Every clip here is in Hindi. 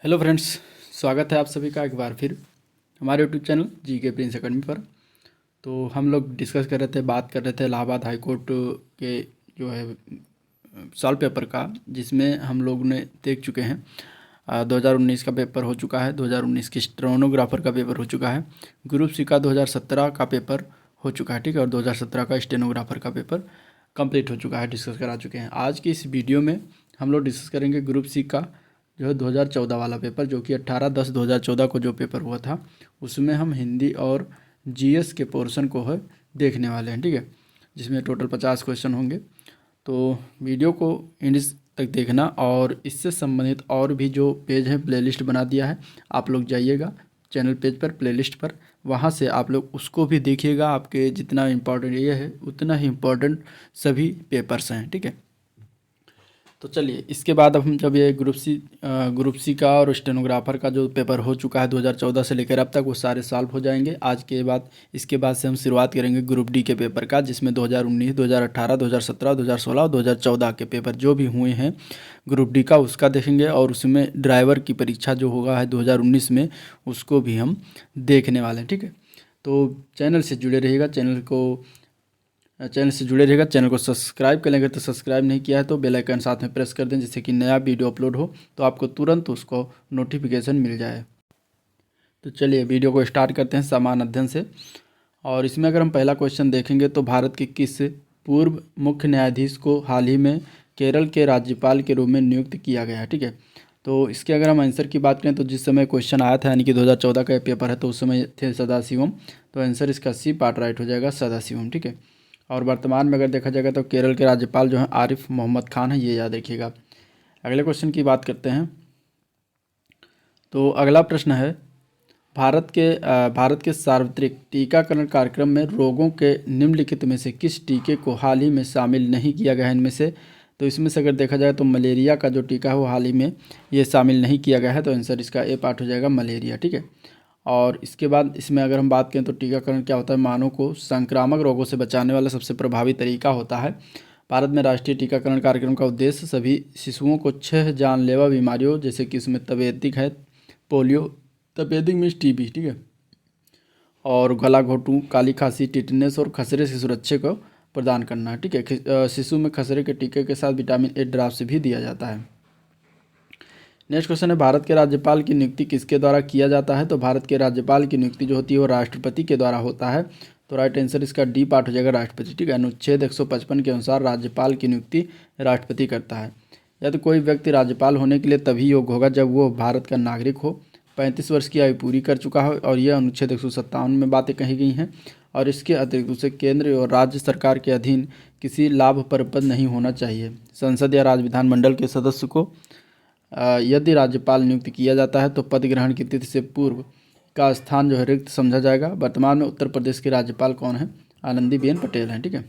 हेलो फ्रेंड्स, स्वागत है आप सभी का एक बार फिर हमारे यूट्यूब चैनल जी के प्रिंस अकेडमी पर। तो हम लोग डिस्कस कर रहे थे, बात कर रहे थे इलाहाबाद हाई कोर्ट के जो है सॉल्व पेपर का, जिसमें हम लोग ने देख चुके हैं 2019 का पेपर हो चुका है, 2019 की स्टेनोग्राफर का पेपर हो चुका है, ग्रुप सी का 2017 का पेपर हो चुका है, ठीक है, और 2017 का स्टेनोग्राफर का पेपर कंप्लीट हो चुका है, डिस्कस करा चुके हैं। आज की इस वीडियो में हम लोग डिस्कस करेंगे ग्रुप सी का जो है 2014 वाला पेपर, जो कि 18/10/2014 को जो पेपर हुआ था, उसमें हम हिंदी और जीएस के पोर्शन को है देखने वाले हैं, ठीक है, जिसमें टोटल 50 क्वेश्चन होंगे। तो वीडियो को एंड तक देखना, और इससे संबंधित और भी जो पेज है प्लेलिस्ट बना दिया है, आप लोग जाइएगा चैनल पेज पर, प्लेलिस्ट पर, वहाँ से आप लोग उसको भी देखिएगा। आपके जितना इम्पोर्टेंट ये है उतना ही इम्पोर्टेंट सभी पेपर्स हैं, ठीक है। तो चलिए, इसके बाद अब हम जब ये ग्रुप सी का और स्टेनोग्राफर का जो पेपर हो चुका है 2014 से लेकर अब तक, वो सारे सॉल्व हो जाएंगे आज के बाद। इसके बाद से हम शुरुआत करेंगे ग्रुप डी के पेपर का, जिसमें 2019, 2018, 2017, 2016 और 2014 के पेपर जो भी हुए हैं ग्रुप डी का, उसका देखेंगे। और उसमें ड्राइवर की परीक्षा जो होगा है 2019 में, उसको भी हम देखने वाले हैं, ठीक है। तो चैनल से जुड़े रहिएगा, चैनल को सब्सक्राइब कर लेंगे तो सब्सक्राइब नहीं किया है तो बेल आइकन साथ में प्रेस कर दें, जिससे कि नया वीडियो अपलोड हो तो आपको तुरंत उसको नोटिफिकेशन मिल जाए। तो चलिए वीडियो को स्टार्ट करते हैं समान अध्ययन से। और इसमें अगर हम पहला क्वेश्चन देखेंगे तो भारत के किस पूर्व मुख्य न्यायाधीश को हाल ही में केरल के राज्यपाल के रूप में नियुक्त किया गया है, ठीक है। तो इसके अगर हम आंसर की बात करें तो जिस समय क्वेश्चन आया था, यानी कि 2014 का पेपर है, तो उस समय थे सदाशिवम। तो आंसर इसका सी पार्ट राइट हो जाएगा, सदाशिवम, ठीक है। और वर्तमान में अगर देखा जाएगा तो केरल के राज्यपाल जो हैं आरिफ मोहम्मद खान है, ये याद रखिएगा। अगले क्वेश्चन की बात करते हैं। तो अगला प्रश्न है, भारत के सार्वत्रिक टीकाकरण कार्यक्रम में रोगों के निम्नलिखित में से किस टीके को हाल ही में शामिल नहीं किया गया है इनमें से। तो इसमें से अगर देखा जाए तो मलेरिया का जो टीका है वो हाल ही में ये शामिल नहीं किया गया है, तो आंसर इसका ए पार्ट हो जाएगा, मलेरिया, ठीक है। और इसके बाद इसमें अगर हम बात करें तो टीकाकरण क्या होता है, मानव को संक्रामक रोगों से बचाने वाला सबसे प्रभावी तरीका होता है। भारत में राष्ट्रीय टीकाकरण कार्यक्रम का उद्देश्य सभी शिशुओं को 6 जानलेवा बीमारियों, जैसे कि उसमें तपेदिक है, पोलियो, तपेदिक मीन्स टीबी, ठीक है, और गला घोटू, काली खांसी, टिटनेस और खसरे से सुरक्षा को प्रदान करना है, ठीक है। शिशु में खसरे के टीके के साथ विटामिन ए ड्राप्स भी दिया जाता है। नेक्स्ट क्वेश्चन है, भारत के राज्यपाल की नियुक्ति किसके द्वारा किया जाता है। तो भारत के राज्यपाल की नियुक्ति जो होती है वो राष्ट्रपति के द्वारा होता है। तो राइट आंसर इसका डी पार्ट हो जाएगा, राष्ट्रपति, ठीक है। अनुच्छेद 155 के अनुसार राज्यपाल की नियुक्ति राष्ट्रपति करता है। या तो कोई व्यक्ति राज्यपाल होने के लिए तभी योग्य होगा जब वो भारत का नागरिक हो, 35 वर्ष की आयु पूरी कर चुका हो, और यह अनुच्छेद 157 में बातें कही गई हैं। और इसके अतिरिक्त उसे केंद्र और राज्य सरकार के अधीन किसी लाभप्रद नहीं होना चाहिए। संसद या राज्य विधानमंडल के सदस्य को यदि राज्यपाल नियुक्त किया जाता है तो पद ग्रहण की तिथि से पूर्व का स्थान जो है रिक्त समझा जाएगा। वर्तमान में उत्तर प्रदेश के राज्यपाल कौन है, आनंदीबेन पटेल हैं, ठीक है।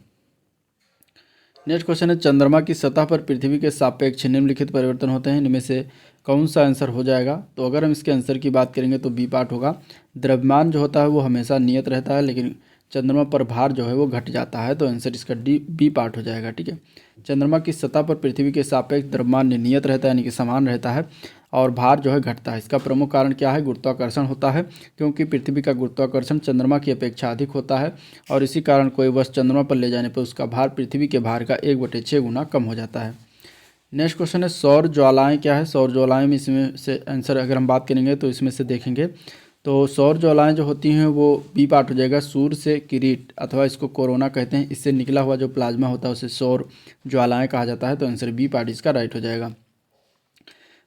नेक्स्ट क्वेश्चन है, चंद्रमा की सतह पर पृथ्वी के सापेक्ष निम्नलिखित परिवर्तन होते हैं, इनमें से कौन सा आंसर हो जाएगा। तो अगर हम इसके आंसर की बात करेंगे तो बी पार्ट होगा। द्रव्यमान जो होता है वो हमेशा नियत रहता है, लेकिन चंद्रमा पर भार जो है वो घट जाता है, तो आंसर इसका बी पार्ट हो जाएगा, ठीक है। चंद्रमा की सतह पर पृथ्वी के सापेक्ष द्रव्यमान नियत रहता है, यानी कि समान रहता है, और भार जो है घटता है। इसका प्रमुख कारण क्या है, गुरुत्वाकर्षण होता है, क्योंकि पृथ्वी का गुरुत्वाकर्षण चंद्रमा की अपेक्षा अधिक होता है, और इसी कारण कोई वस्तु चंद्रमा पर ले जाने पर उसका भार पृथ्वी के भार का 1/6 गुना कम हो जाता है। नेक्स्ट क्वेश्चन है, सौर ज्वालाएँ क्या है। सौर ज्वालाएँ में इसमें से आंसर अगर हम बात करेंगे तो इसमें से देखेंगे तो सौर ज्वालाएँ जो होती हैं वो बी पार्ट हो जाएगा, सूर्य से किरीट अथवा इसको कोरोना कहते हैं, इससे निकला हुआ जो प्लाज्मा होता है उसे सौर ज्वालाएँ कहा जाता है, तो आंसर बी पार्ट इसका राइट हो जाएगा।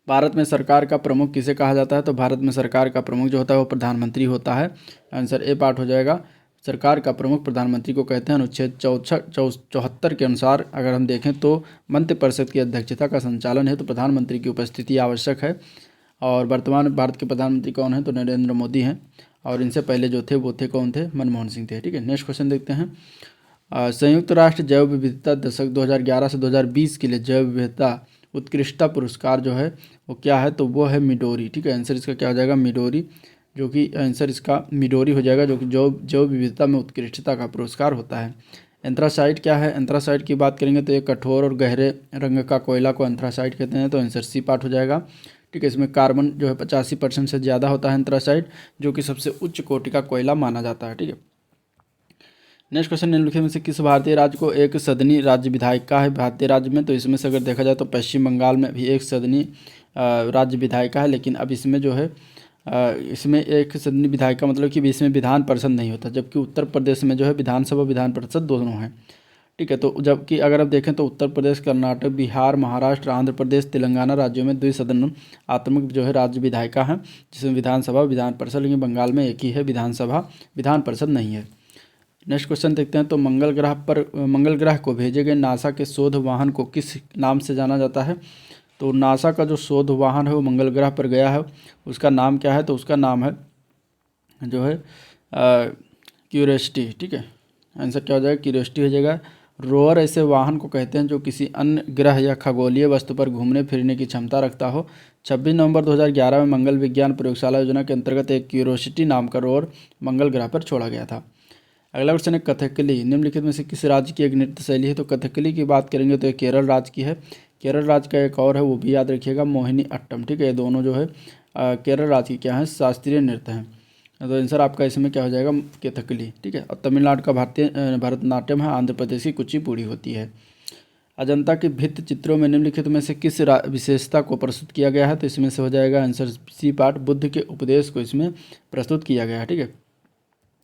भारत में सरकार का प्रमुख किसे कहा जाता है। तो भारत में सरकार का प्रमुख जो होता है वो प्रधानमंत्री होता है, आंसर ए पार्ट हो जाएगा। सरकार का प्रमुख प्रधानमंत्री को कहते हैं। अनुच्छेद 74 के अनुसार अगर हम देखें तो मंत्रिपरिषद की अध्यक्षता का संचालन है तो प्रधानमंत्री की उपस्थिति आवश्यक है। और वर्तमान में भारत के प्रधानमंत्री कौन है, तो नरेंद्र मोदी हैं, और इनसे पहले जो थे वो थे कौन थे, मनमोहन सिंह थे, ठीक है। नेक्स्ट क्वेश्चन देखते हैं, संयुक्त राष्ट्र जैव विविधता दशक 2011 से 2020 के लिए जैव विविधता उत्कृष्टता पुरस्कार जो है वो क्या है, तो वो है मिडोरी, ठीक है। आंसर इसका क्या हो जाएगा, मिडोरी, जो कि आंसर इसका मिडोरी हो जाएगा, जो कि जैव विविधता में उत्कृष्टता का पुरस्कार होता है। एंथ्रासाइट क्या है, एंथ्रासाइट की बात करेंगे तो एक कठोर और गहरे रंग का कोयला को एंथ्रासाइट कहते हैं, तो आंसर सी पार्ट हो जाएगा। ठीक है। इसमें कार्बन जो है 85% से ज़्यादा होता है एंथ्रासाइड, जो कि सबसे उच्च कोटि का कोयला माना जाता है। ठीक है। नेक्स्ट क्वेश्चन, निम्नलिखित में से किस भारतीय राज्य को एक सदनी राज्य विधायिका है भारतीय राज्य में? तो इसमें से अगर देखा जाए तो पश्चिम बंगाल में भी एक सदनी राज्य विधायिका है, लेकिन अब इसमें जो है इसमें एक सदनी विधायिका मतलब कि इसमें विधान परिषद नहीं होता, जबकि उत्तर प्रदेश में जो है विधानसभा विधान परिषद दोनों हैं। ठीक है। तो जबकि अगर आप देखें तो उत्तर प्रदेश, कर्नाटक, बिहार, महाराष्ट्र, आंध्र प्रदेश, तेलंगाना राज्यों में द्विसदनात्मक जो है राज्य विधायिका हैं, जिसमें विधानसभा विधान परिषद, लेकिन बंगाल में एक ही है, विधानसभा विधान परिषद नहीं है। नेक्स्ट क्वेश्चन देखते हैं। तो मंगल ग्रह को भेजे गए नासा के शोध वाहन को किस नाम से जाना जाता है? तो नासा का जो शोध वाहन है वो मंगल ग्रह पर गया है, उसका नाम क्या है? तो उसका नाम है जो है क्यूरियोसिटी। ठीक है। आंसर क्या हो जाएगा? क्यूरियोसिटी हो जाएगा। रोवर ऐसे वाहन को कहते हैं जो किसी अन्य ग्रह या खगोलीय वस्तु पर घूमने फिरने की क्षमता रखता हो। 26 नवंबर 2011 में मंगल विज्ञान प्रयोगशाला योजना के अंतर्गत एक क्यूरियोसिटी नाम का रोवर मंगल ग्रह पर छोड़ा गया था। अगला क्वेश्चन है कथकली निम्नलिखित में से किस राज्य की एक नृत्य शैली है? तो कथकली की बात करेंगे तो ये केरल राज्य की है। केरल राज्य का एक और है, वो भी याद रखिएगा, मोहिनी अट्टम। ठीक है। ये दोनों जो है केरल राज्य की क्या है? शास्त्रीय नृत्य हैं। तो आंसर आपका इसमें क्या हो जाएगा? कथकली। ठीक है। और तमिलनाडु का भरतनाट्यम है। आंध्र प्रदेश की कुचिपुड़ी होती है। अजंता के भित्ति चित्रों में निम्नलिखित में से किस विशेषता को प्रस्तुत किया गया है? तो इसमें से हो जाएगा आंसर सी पार्ट, बुद्ध के उपदेश को इसमें प्रस्तुत किया गया है। ठीक है।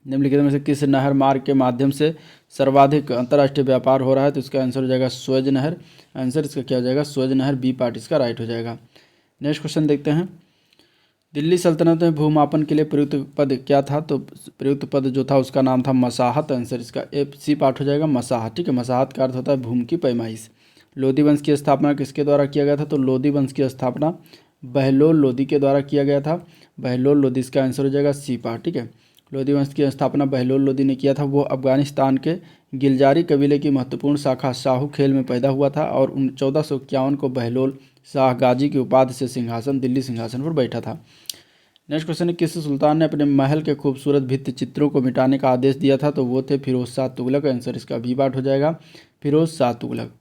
निम्नलिखित में से किस नहर मार्ग के माध्यम से सर्वाधिक अंतर्राष्ट्रीय व्यापार हो रहा है? तो इसका आंसर हो जाएगा स्वेज नहर। आंसर इसका क्या हो जाएगा? स्वेज नहर, बी पार्ट इसका राइट हो जाएगा। नेक्स्ट क्वेश्चन देखते हैं। दिल्ली सल्तनत में भूमापन के लिए प्रयुक्त पद क्या था? तो प्रयुक्त पद जो था उसका नाम था मसाहत। आंसर इसका सी पार्ट हो जाएगा, मसाहत। ठीक है। मसाहत का अर्थ होता है भूमि की पैमाइश। लोधी वंश की स्थापना किसके द्वारा किया गया था? तो लोधी वंश की स्थापना बहलोल लोधी के द्वारा किया गया था। बहलोल लोधी, इसका आंसर हो जाएगा सी पार्ट। ठीक है। लोधी वंश की स्थापना बहलोल लोधी ने किया था। वो अफगानिस्तान के गिलजारी कबीले की महत्वपूर्ण शाखा शाहू खेल में पैदा हुआ था और 1451 को बहलोल शाह गाजी की उपाधि से दिल्ली सिंहासन पर बैठा था। नेक्स्ट क्वेश्चन है किस सुल्तान ने अपने महल के खूबसूरत भित्ति चित्रों को मिटाने का आदेश दिया था? तो वो थे फिरोज शाह तुगलक। आंसर इसका भी पार्ट हो जाएगा, फिरोज शाह तुगलक।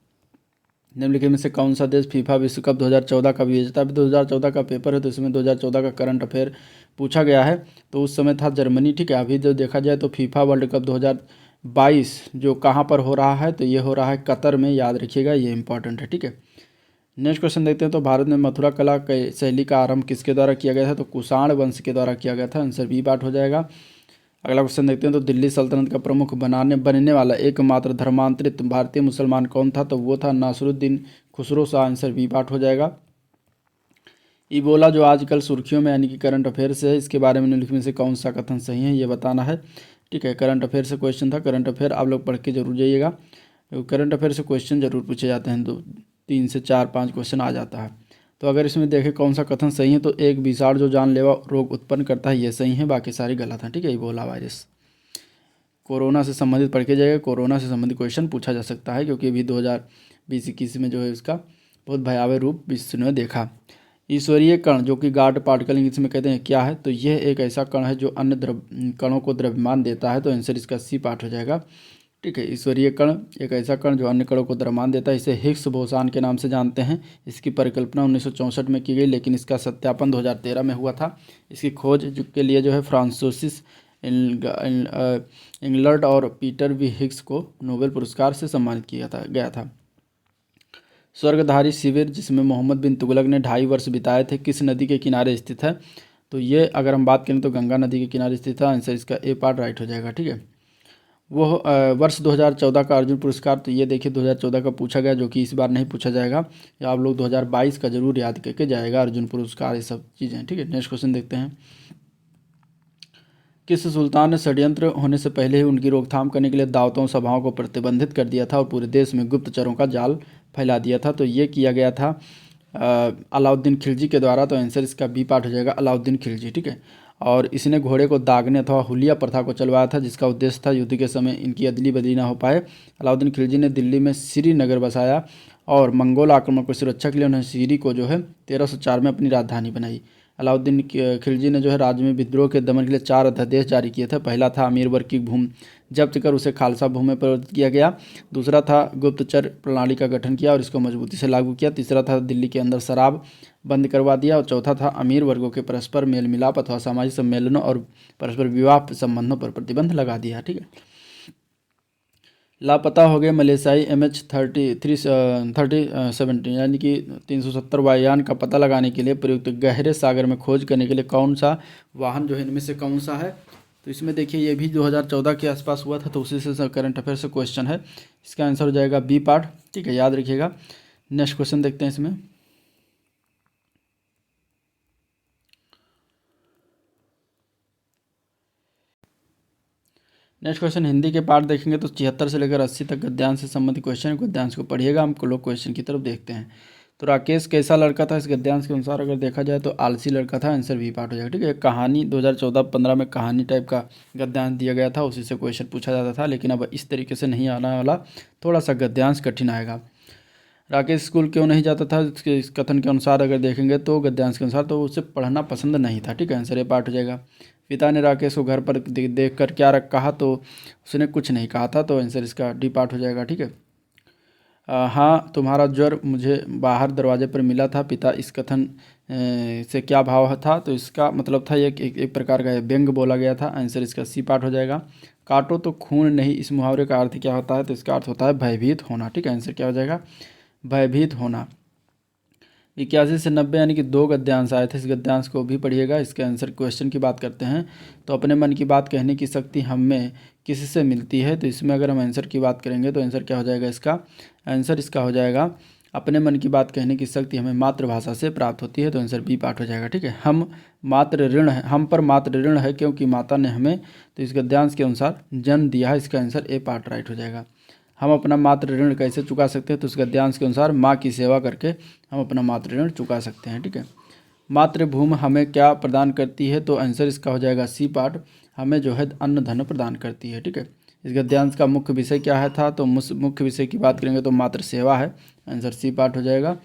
निम्नलिखित में से कौन सा देश फीफा विश्व कप 2014 का विजेता? अभी 2014 का पेपर है तो इसमें 2014 का करंट अफेयर पूछा गया है। तो उस समय था जर्मनी। ठीक है। अभी जो देखा जाए तो फीफा वर्ल्ड कप 2022 जो कहाँ पर हो रहा है? तो ये हो रहा है कतर में, याद रखिएगा, ये इंपॉर्टेंट है। ठीक है। नेक्स्ट क्वेश्चन देखते हैं। तो भारत में मथुरा कला के शैली का आरंभ किसके द्वारा किया गया था? तो कुषाण वंश के द्वारा किया गया था। आंसर बी पार्ट हो जाएगा। अगला क्वेश्चन देखते हैं। तो दिल्ली सल्तनत का प्रमुख बनने वाला एकमात्र धर्मांतरित भारतीय मुसलमान कौन था? तो वो था Nasiruddin Khusro Shah. Answer B part हो जाएगा। इबोला जो आजकल सुर्खियों में यानी कि करंट अफेयर से है, इसके बारे में निम्नलिखित में से कौन सा कथन सही है ये बताना है। ठीक है। करंट अफेयर से क्वेश्चन था, करंट अफेयर आप लोग पढ़ के जरूर जाइएगा। करंट अफेयर से क्वेश्चन जरूर पूछे जाते हैं, 3 से 4 5 क्वेश्चन आ जाता है। तो अगर इसमें देखें कौन सा कथन सही है, तो एक विषाणु जो जानलेवा रोग उत्पन्न करता है ये सही है, बाकी सारी गलत हैं। ठीक है। इबोला वायरस कोरोना से संबंधित पढ़ के जाएगा, कोरोना से संबंधित क्वेश्चन पूछा जा सकता है, क्योंकि अभी 2020-21 में जो है इसका बहुत भयावह रूप विश्व ने देखा। ईश्वरीय कण जो कि गॉड पार्टिकल इंग्लिश में कहते हैं क्या है? तो यह एक ऐसा कण है जो अन्य कणों को द्रव्यमान देता है। तो आंसर इसका सी पार्ट हो जाएगा। ठीक है। ईश्वरीय कण एक ऐसा कण जो अन्य कणों को द्रव्यमान देता है। इसे हिग्स बोसान के नाम से जानते हैं। इसकी परिकल्पना 1964 में की गई, लेकिन इसका सत्यापन 2013 में हुआ था। इसकी खोज के लिए जो है फ्रांसिस इंगलर्ड और पीटर वी हिग्स को नोबेल पुरस्कार से सम्मानित किया गया था। स्वर्गधारी शिविर जिसमें मोहम्मद बिन तुगलक ने 2.5 वर्ष बिताए थे, किस नदी के किनारे स्थित है? तो ये अगर हम बात करें तो गंगा नदी के किनारे स्थित है। आंसर इसका ए पार्ट राइट हो जाएगा। ठीक है। वो वर्ष 2014 का अर्जुन पुरस्कार, तो ये देखिए 2014 का पूछा गया, जो कि इस बार नहीं पूछा जाएगा। या आप लोग 2022 का जरूर याद करके जाएगा, अर्जुन पुरस्कार ये सब चीज़ें। ठीक है। नेक्स्ट क्वेश्चन देखते हैं। किस सुल्तान ने षड्यंत्र होने से पहले ही उनकी रोकथाम करने के लिए दावतों सभाओं को प्रतिबंधित कर दिया था और पूरे देश में गुप्तचरों का जाल फैला दिया था? तो ये किया गया था अलाउद्दीन खिलजी के द्वारा। तो आंसर इसका बी पार्ट हो जाएगा, अलाउद्दीन खिलजी। ठीक है। और इसने घोड़े को दागने अथवा हुलिया प्रथा को चलवाया था, जिसका उद्देश्य था युद्ध के समय इनकी अदली बदली ना हो पाए। अलाउद्दीन खिलजी ने दिल्ली में श्रीनगर बसाया और मंगोल आक्रमण की सुरक्षा के लिए उन्होंने सीरी को जो है 1304 में अपनी राजधानी बनाई। अलाउद्दीन खिलजी ने जो है राज्य में विद्रोह के दमन के लिए 4 अध्यादेश जारी किए थे। पहला था अमीर वर्ग की भूमि जब्त कर उसे खालसा भूमि में परिवर्तित किया गया। दूसरा था गुप्तचर प्रणाली का गठन किया और इसको मजबूती से लागू किया। तीसरा था दिल्ली के अंदर शराब बंद करवा दिया। और चौथा था अमीर वर्गों के परस्पर मेल मिलाप अथवा सामाजिक सम्मेलनों और परस्पर विवाह संबंधों पर प्रतिबंध लगा दिया। ठीक है। लापता हो गए मलेशियाई MH3017 यानी कि 370 वायुयान का पता लगाने के लिए प्रयुक्त गहरे सागर में खोज करने के लिए कौन सा वाहन जो है इनमें से कौन सा है? तो इसमें देखिए ये भी 2014 के आसपास हुआ था, तो उसी से करंट अफेयर से क्वेश्चन है। इसका आंसर हो जाएगा बी पार्ट। ठीक है, याद रखिएगा। नेक्स्ट क्वेश्चन देखते हैं इसमें। नेक्स्ट क्वेश्चन हिंदी के पार्ट देखेंगे तो 76 से लेकर 80 तक गद्यांश से संबंधित क्वेश्चन है। गद्यांश को पढ़िएगा, हम लोग क्वेश्चन की तरफ देखते हैं। तो राकेश कैसा लड़का था? इस गद्यांश के अनुसार अगर देखा जाए तो आलसी लड़का था। आंसर बी पार्ट हो जाएगा। ठीक है, कहानी 2014-15 में कहानी टाइप का गद्यांश दिया गया था, उसी से क्वेश्चन पूछा जाता था, लेकिन अब इस तरीके से नहीं आने वाला, थोड़ा सा गद्यांश कठिन आएगा। राकेश स्कूल क्यों नहीं जाता था? इस कथन के अनुसार अगर देखेंगे तो गद्यांश के अनुसार तो उसे पढ़ना पसंद नहीं था। ठीक है, आंसर ए पार्ट हो जाएगा। पिता ने राकेश को घर पर देख कर क्या कहा? तो उसने कुछ नहीं कहा था, तो आंसर इसका डी पार्ट हो जाएगा। ठीक है। हाँ, तुम्हारा ज्वर मुझे बाहर दरवाजे पर मिला था। पिता इस कथन से क्या भाव था? तो इसका मतलब था एक प्रकार का व्यंग बोला गया था। आंसर इसका सी पार्ट हो जाएगा। काटो तो खून नहीं, इस मुहावरे का अर्थ क्या होता है? तो इसका अर्थ होता है भयभीत होना। ठीक है, आंसर क्या हो जाएगा? भयभीत होना। 81 से 90 यानी कि 2 गद्यांश आए थे, इस गद्यांश को भी पढ़िएगा। इसके आंसर क्वेश्चन की बात करते हैं तो अपने मन की बात कहने की शक्ति हमें किससे मिलती है? तो इसमें अगर हम आंसर की बात करेंगे तो आंसर क्या हो जाएगा? इसका आंसर इसका हो जाएगा अपने मन की बात कहने की शक्ति हमें मातृभाषा से प्राप्त होती है। तो आंसर बी पार्ट हो जाएगा। ठीक है, हम पर मातृ ऋण है क्योंकि माता ने हमें, तो इस गद्यांश के अनुसार जन्म दिया है। इसका आंसर ए पार्ट राइट हो जाएगा। हम अपना मातृ ऋण कैसे चुका सकते हैं? तो इस गद्यांश के अनुसार माँ की सेवा करके हम अपना मातृ ऋण चुका सकते हैं। ठीक है, मातृभूमि हमें क्या प्रदान करती है? तो आंसर इसका हो जाएगा सी पार्ट, हमें जो है अन्न धन प्रदान करती है। ठीक है, इस गद्यांश का मुख्य विषय क्या है था? तो मुख्य विषय की बात करेंगे तो मातृ सेवा है। आंसर सी पार्ट हो जाएगा।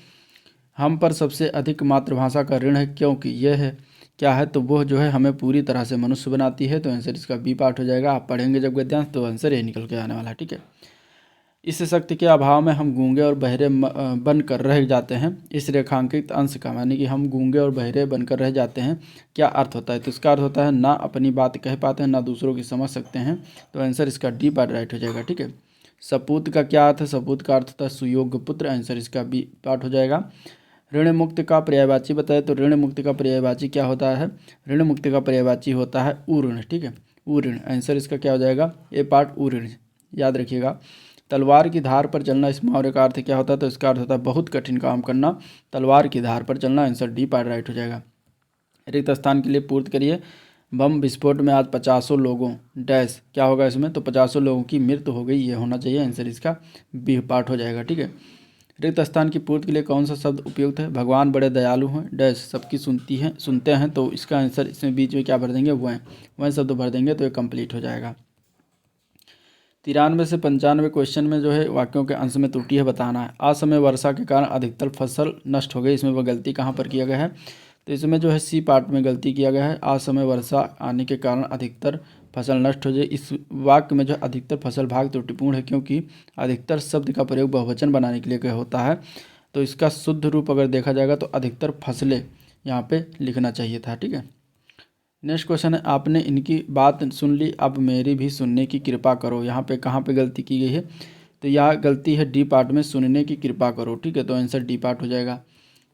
हम पर सबसे अधिक मातृभाषा का ऋण है क्योंकि यह है क्या है? तो वह जो है हमें पूरी तरह से मनुष्य बनाती है। तो आंसर इसका बी पार्ट हो जाएगा। आप पढ़ेंगे जब गद्यांश तो आंसर ये निकल के आने वाला है। ठीक है, इस शक्ति के अभाव में हम गूंगे और बहरे बनकर रह जाते हैं। इस रेखांकित अंश का यानी कि हम गूंगे और बहरे बनकर रह जाते हैं क्या अर्थ होता है? तो इसका अर्थ होता है ना अपनी बात कह पाते हैं, ना दूसरों की समझ सकते हैं। तो आंसर इसका डी पार्ट राइट हो जाएगा। ठीक है, सपूत का क्या अर्थ है? सपूत का अर्थ होता है सुयोग्य पुत्र। आंसर इसका बी पार्ट हो जाएगा। ऋण मुक्त का पर्यायवाची बताए तो ऋण मुक्त का पर्यायवाची क्या होता है? ऋण मुक्त का पर्यायवाची होता है उऋण। ठीक है, उऋण। आंसर इसका क्या हो जाएगा? ए पार्ट उऋण। याद रखिएगा। तलवार की धार पर चलना, इस मुहावरे का अर्थ क्या होता है? तो इसका अर्थ होता है बहुत कठिन काम करना, तलवार की धार पर चलना। आंसर डी पार्ट राइट हो जाएगा। रिक्त स्थान के लिए पूर्ति करिए। बम विस्फोट में आज 50 लोगों डैश क्या होगा इसमें? तो 50 लोगों की मृत्यु हो गई, ये होना चाहिए। आंसर इसका बी पार्ट हो जाएगा। ठीक है, रिक्त स्थान की पूर्ति के लिए कौन सा शब्द उपयुक्त है? भगवान बड़े दयालु हैं डैश सबकी सुनते हैं। तो इसका आंसर इसमें बीच में क्या भर देंगे? वह शब्द भर देंगे तो ये कंप्लीट हो जाएगा। 93 से 95 क्वेश्चन में जो है वाक्यों के अंश में त्रुटि है बताना है। असमय वर्षा के कारण अधिकतर फसल नष्ट हो गई, इसमें वह गलती कहाँ पर किया गया है? तो इसमें जो है सी पार्ट में गलती किया गया है। असमय वर्षा आने के कारण अधिकतर फसल नष्ट हो जाए, इस वाक्य में जो अधिकतर फसल भाग त्रुटिपूर्ण है क्योंकि अधिकतर शब्द का प्रयोग बहुवचन बनाने के लिए होता है। तो इसका शुद्ध रूप अगर देखा जाएगा तो अधिकतर फसलें यहाँ पे लिखना चाहिए था। ठीक है, नेक्स्ट क्वेश्चन है आपने इनकी बात सुन ली, अब मेरी भी सुनने की कृपा करो। यहाँ पे कहाँ पे गलती की गई है? तो यह गलती है डी पार्ट में, सुनने की कृपा करो। ठीक है, तो आंसर डी पार्ट हो जाएगा।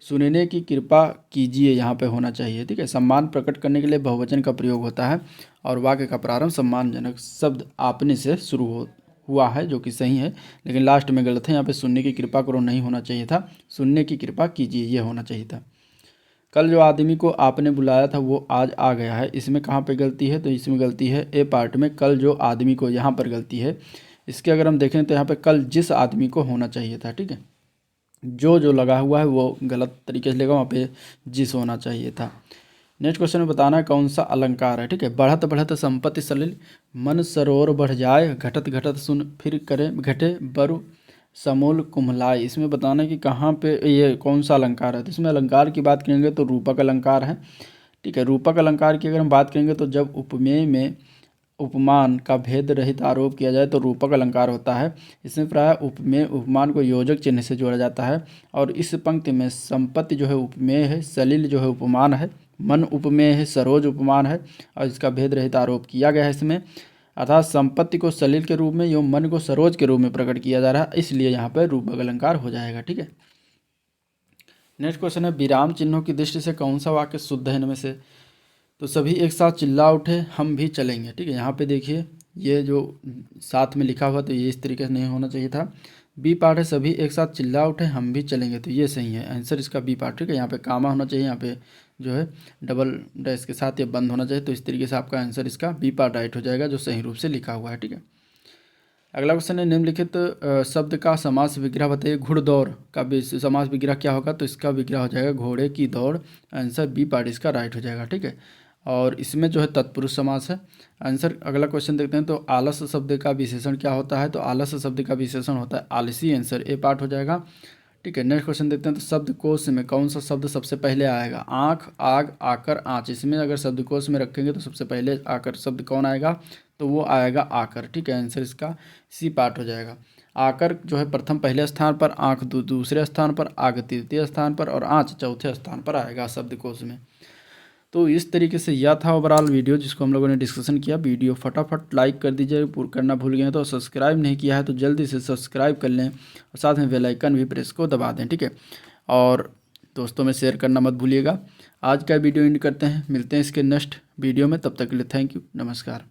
सुनने की कृपा कीजिए यहाँ पे होना चाहिए। ठीक है, सम्मान प्रकट करने के लिए बहुवचन का प्रयोग होता है और वाक्य का प्रारंभ सम्मानजनक शब्द आपने से शुरू हुआ है, जो कि सही है, लेकिन लास्ट में गलत है। यहाँ पे सुनने की कृपा करो नहीं होना चाहिए था, सुनने की कृपा कीजिए ये होना चाहिए था। कल जो आदमी को आपने बुलाया था वो आज आ गया है, इसमें कहाँ पे गलती है? तो इसमें गलती है ए पार्ट में, कल जो आदमी को, यहाँ पर गलती है। इसके अगर हम देखें तो यहाँ पे कल जिस आदमी को होना चाहिए था। ठीक है, जो लगा हुआ है वो गलत तरीके से लेगा, वहाँ पे जिस होना चाहिए था। नेक्स्ट क्वेश्चन में बताना है कौन सा अलंकार है। ठीक है, बढ़त बढ़त संपत्ति सलिल, मन सरोवर बढ़ जाए, घटत घटत सुन फिर करे घटे बरु समूल कुम्हलाई। इसमें बताना है कि कहाँ पे ये कौन सा अलंकार है। तो इसमें अलंकार की बात करेंगे तो रूपक अलंकार है। ठीक है, रूपक अलंकार की अगर हम बात करेंगे तो जब उपमेय में उपमान का भेद रहित आरोप किया जाए तो रूपक अलंकार होता है। इसमें प्रायः उपमेय उपमान को योजक चिन्ह से जोड़ा जाता है। और इस पंक्ति में संपत्ति जो है उपमेय है, सलिल जो है उपमान है, मन उपमेय है, सरोज उपमान है और इसका भेद रहित आरोप किया गया है इसमें। अर्थात संपत्ति को सलिल के रूप में एवं मन को सरोज के रूप में प्रकट किया जा रहा है, इसलिए यहाँ पर रूपक अलंकार हो जाएगा। ठीक है, नेक्स्ट क्वेश्चन है विराम चिन्हों की दृष्टि से कौन सा वाक्य शुद्ध है इनमें से। तो सभी एक साथ चिल्ला उठे हम भी चलेंगे। ठीक है, यहाँ पे देखिए ये जो साथ में लिखा हुआ तो ये इस तरीके से नहीं होना चाहिए था। बी पार्ट है सभी एक साथ चिल्ला उठे हम भी चलेंगे, तो ये सही है आंसर इसका बी पार्ट। ठीक है, यहाँ पे कामा होना चाहिए, यहाँ पे जो है डबल डैश के साथ ये बंद होना चाहिए, तो इस तरीके से आपका आंसर इसका बी पार्ट राइट हो जाएगा जो सही रूप से लिखा हुआ है। ठीक है, अगला क्वेश्चन है निम्नलिखित शब्द का समास विग्रह बताइए। घुड़दौड़ का समास विग्रह क्या होगा, तो इसका विग्रह हो जाएगा घोड़े की दौड़, आंसर बी पार्ट इसका राइट हो जाएगा। ठीक है, और इसमें जो है तत्पुरुष समास है आंसर। अगला क्वेश्चन देखते हैं, तो आलस शब्द का विशेषण क्या होता है, तो आलस शब्द का विशेषण होता है आलसी, आंसर ए पार्ट हो जाएगा। ठीक है, नेक्स्ट क्वेश्चन देखते हैं, तो शब्दकोश में कौन सा शब्द सबसे पहले आएगा। आँख, आग, आकर, आँच। इसमें अगर शब्दकोश में रखेंगे तो सबसे पहले आकर शब्द कौन आएगा, तो वो आएगा आकर। ठीक है, आंसर इसका सी पार्ट हो जाएगा। आकर जो है प्रथम पहले स्थान पर, आँख दूसरे स्थान पर, आग तृतीय स्थान पर और आँच चौथे स्थान पर आएगा शब्दकोश में। तो इस तरीके से यह था ओवरऑल वीडियो जिसको हम लोगों ने डिस्कशन किया। वीडियो फटाफट लाइक कर दीजिए, करना भूल गए तो सब्सक्राइब नहीं किया है तो जल्दी से सब्सक्राइब कर लें और साथ में बेल आइकन भी प्रेस को दबा दें। ठीक है, और दोस्तों में शेयर करना मत भूलिएगा। आज का वीडियो एंड करते हैं, मिलते हैं इसके नेक्स्ट वीडियो में, तब तक के लिए थैंक यू, नमस्कार।